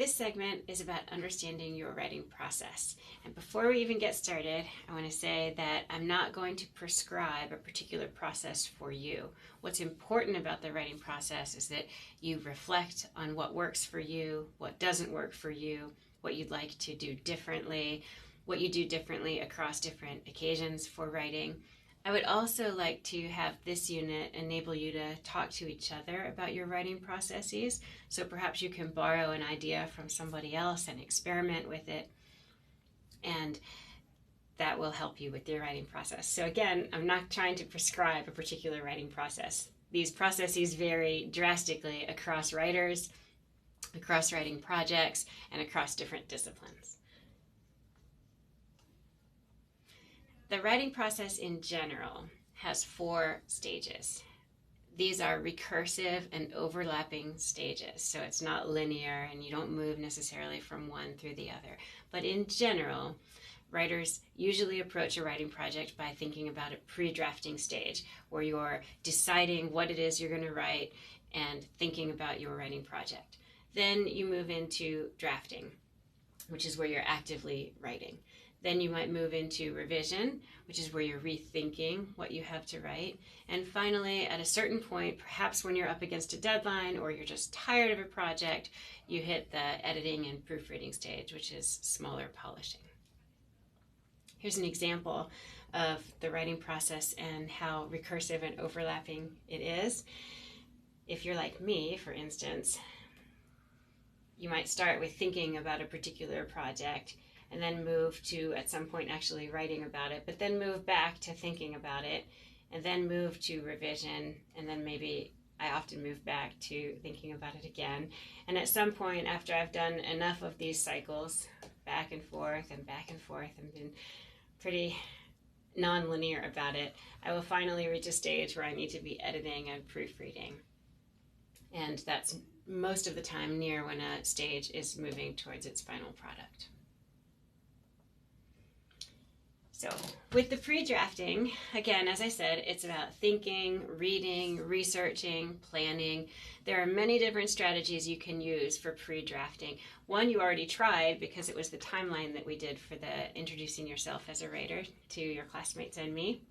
This segment is about understanding your writing process. And before we even get started, I want to say that I'm not going to prescribe a particular process for you. What's important about the writing process is that you reflect on what works for you, what doesn't work for you, what you'd like to do differently, what you do differently across different occasions for writing. I would also like to have this unit enable you to talk to each other about your writing processes. So perhaps you can borrow an idea from somebody else and experiment with it, and that will help you with your writing process. So again, I'm not trying to prescribe a particular writing process. These processes vary drastically across writers, across writing projects, and across different disciplines. The writing process in general has 4 stages. These are recursive and overlapping stages, so it's not linear and you don't move necessarily from one through the other. But in general, writers usually approach a writing project by thinking about a pre-drafting stage, where you're deciding what it is you're going to write and thinking about your writing project. Then you move into drafting, which is where you're actively writing. Then you might move into revision, which is where you're rethinking what you have to write. And finally, at a certain point, perhaps when you're up against a deadline or you're just tired of a project, you hit the editing and proofreading stage, which is smaller polishing. Here's an example of the writing process and how recursive and overlapping it is. If you're like me, for instance, you might start with thinking about a particular project and then move to, at some point, actually writing about it, but then move back to thinking about it, and then move to revision, and then maybe I often move back to thinking about it again. And at some point, after I've done enough of these cycles, back and forth, and been pretty non-linear about it, I will finally reach a stage where I need to be editing and proofreading. And that's most of the time near when a stage is moving towards its final product. So with the pre-drafting, again, as I said, it's about thinking, reading, researching, planning. There are many different strategies you can use for pre-drafting. One you already tried because it was the timeline that we did for the introducing yourself as a writer to your classmates and me.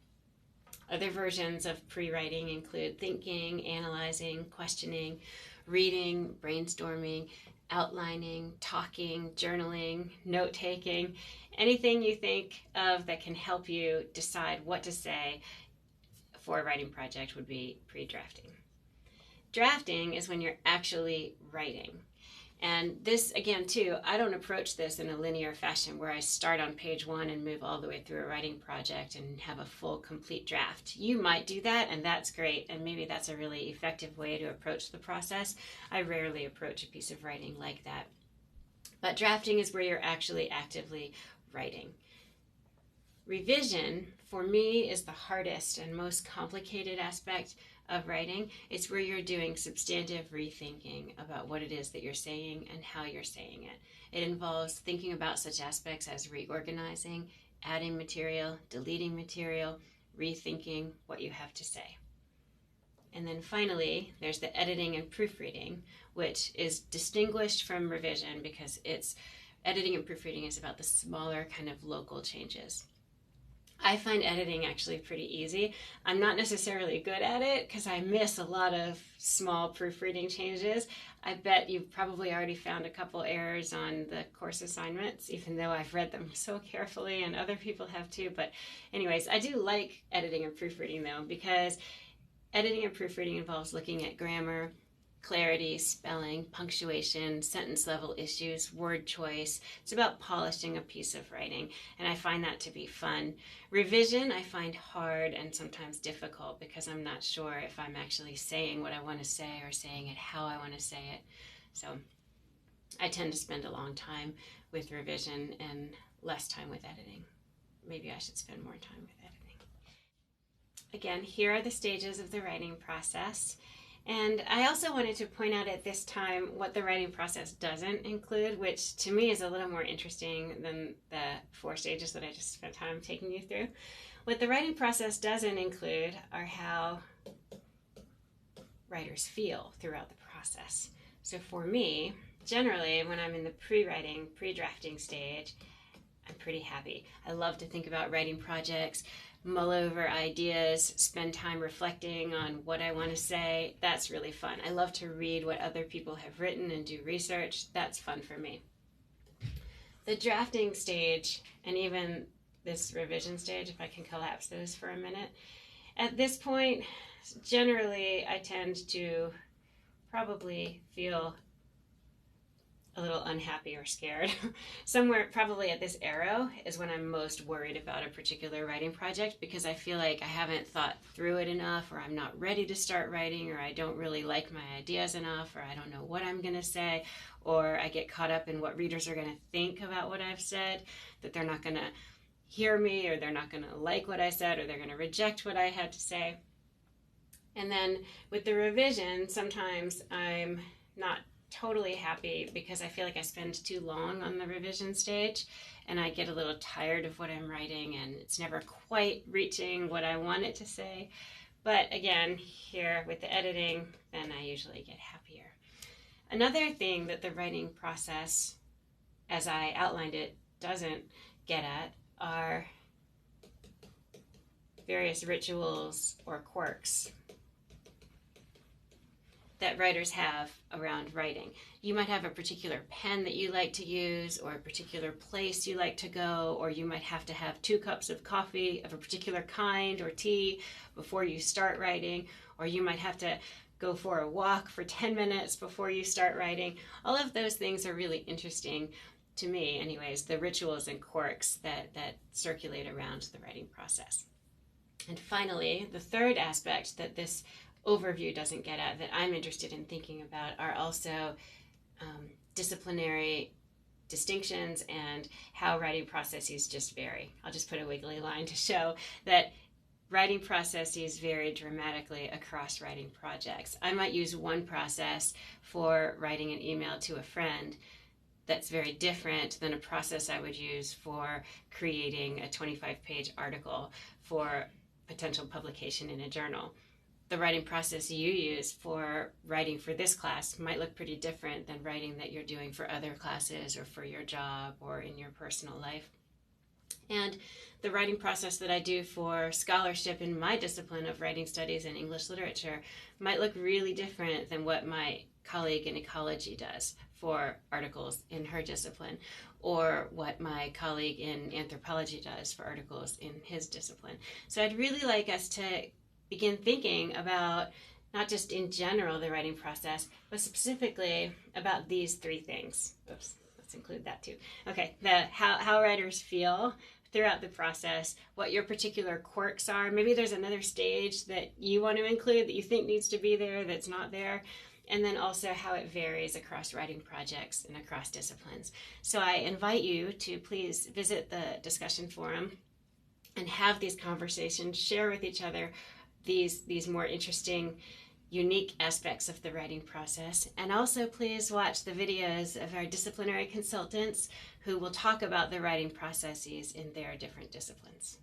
Other versions of pre-writing include thinking, analyzing, questioning, reading, brainstorming, outlining, talking, journaling, note-taking. Anything you think of that can help you decide what to say for a writing project would be pre-drafting. Drafting is when you're actually writing. And this, again, too, I don't approach this in a linear fashion where I start on page 1 and move all the way through a writing project and have a full, complete draft. You might do that, and that's great, and maybe that's a really effective way to approach the process. I rarely approach a piece of writing like that. But drafting is where you're actually actively writing. Revision, for me, is the hardest and most complicated aspect of writing. It's where you're doing substantive rethinking about what it is that you're saying and how you're saying it. It involves thinking about such aspects as reorganizing, adding material, deleting material, rethinking what you have to say. And then finally, there's the editing and proofreading, which is distinguished from revision because editing and proofreading is about the smaller kind of local changes. I find editing actually pretty easy. I'm not necessarily good at it because I miss a lot of small proofreading changes. I bet you've probably already found a couple errors on the course assignments, even though I've read them so carefully and other people have too. But anyways, I do like editing and proofreading though, because editing and proofreading involves looking at grammar, clarity, spelling, punctuation, sentence level issues, word choice. It's about polishing a piece of writing, and I find that to be fun. Revision I find hard and sometimes difficult because I'm not sure if I'm actually saying what I want to say or saying it how I want to say it. So I tend to spend a long time with revision and less time with editing. Maybe I should spend more time with editing. Again, here are the stages of the writing process. And I also wanted to point out at this time what the writing process doesn't include, which to me is a little more interesting than the 4 stages that I just spent time taking you through. What the writing process doesn't include are how writers feel throughout the process. So for me, generally, when I'm in the pre-writing, pre-drafting stage, I'm pretty happy. I love to think about writing projects, mull over ideas, spend time reflecting on what I want to say. That's really fun. I love to read what other people have written and do research. That's fun for me. The drafting stage, and even this revision stage, if I can collapse those for a minute, at this point, generally I tend to probably feel a little unhappy or scared. Somewhere probably at this arrow is when I'm most worried about a particular writing project, because I feel like I haven't thought through it enough, or I'm not ready to start writing, or I don't really like my ideas enough, or I don't know what I'm going to say, or I get caught up in what readers are going to think about what I've said, that they're not going to hear me, or they're not going to like what I said, or they're going to reject what I had to say. And then with the revision, sometimes I'm not totally happy because I feel like I spend too long on the revision stage and I get a little tired of what I'm writing and it's never quite reaching what I want it to say. But again, here with the editing, then I usually get happier. Another thing that the writing process, as I outlined it, doesn't get at are various rituals or quirks that writers have around writing. You might have a particular pen that you like to use, or a particular place you like to go, or you might have to have 2 cups of coffee of a particular kind or tea before you start writing, or you might have to go for a walk for 10 minutes before you start writing. All of those things are really interesting to me anyways, the rituals and quirks that circulate around the writing process. And finally, the third aspect that this overview doesn't get at, that I'm interested in thinking about, are also disciplinary distinctions and how writing processes just vary. I'll just put a wiggly line to show that writing processes vary dramatically across writing projects. I might use one process for writing an email to a friend that's very different than a process I would use for creating a 25-page article for potential publication in a journal. The writing process you use for writing for this class might look pretty different than writing that you're doing for other classes or for your job or in your personal life. And the writing process that I do for scholarship in my discipline of writing studies and English literature might look really different than what my colleague in ecology does for articles in her discipline, or what my colleague in anthropology does for articles in his discipline. So I'd really like us to begin thinking about not just in general the writing process, but specifically about these 3 things. Oops, let's include that too. Okay, how writers feel throughout the process, what your particular quirks are. Maybe there's another stage that you want to include that you think needs to be there that's not there. And then also how it varies across writing projects and across disciplines. So I invite you to please visit the discussion forum and have these conversations, share with each other these more interesting, unique aspects of the writing process. And also please watch the videos of our disciplinary consultants who will talk about the writing processes in their different disciplines.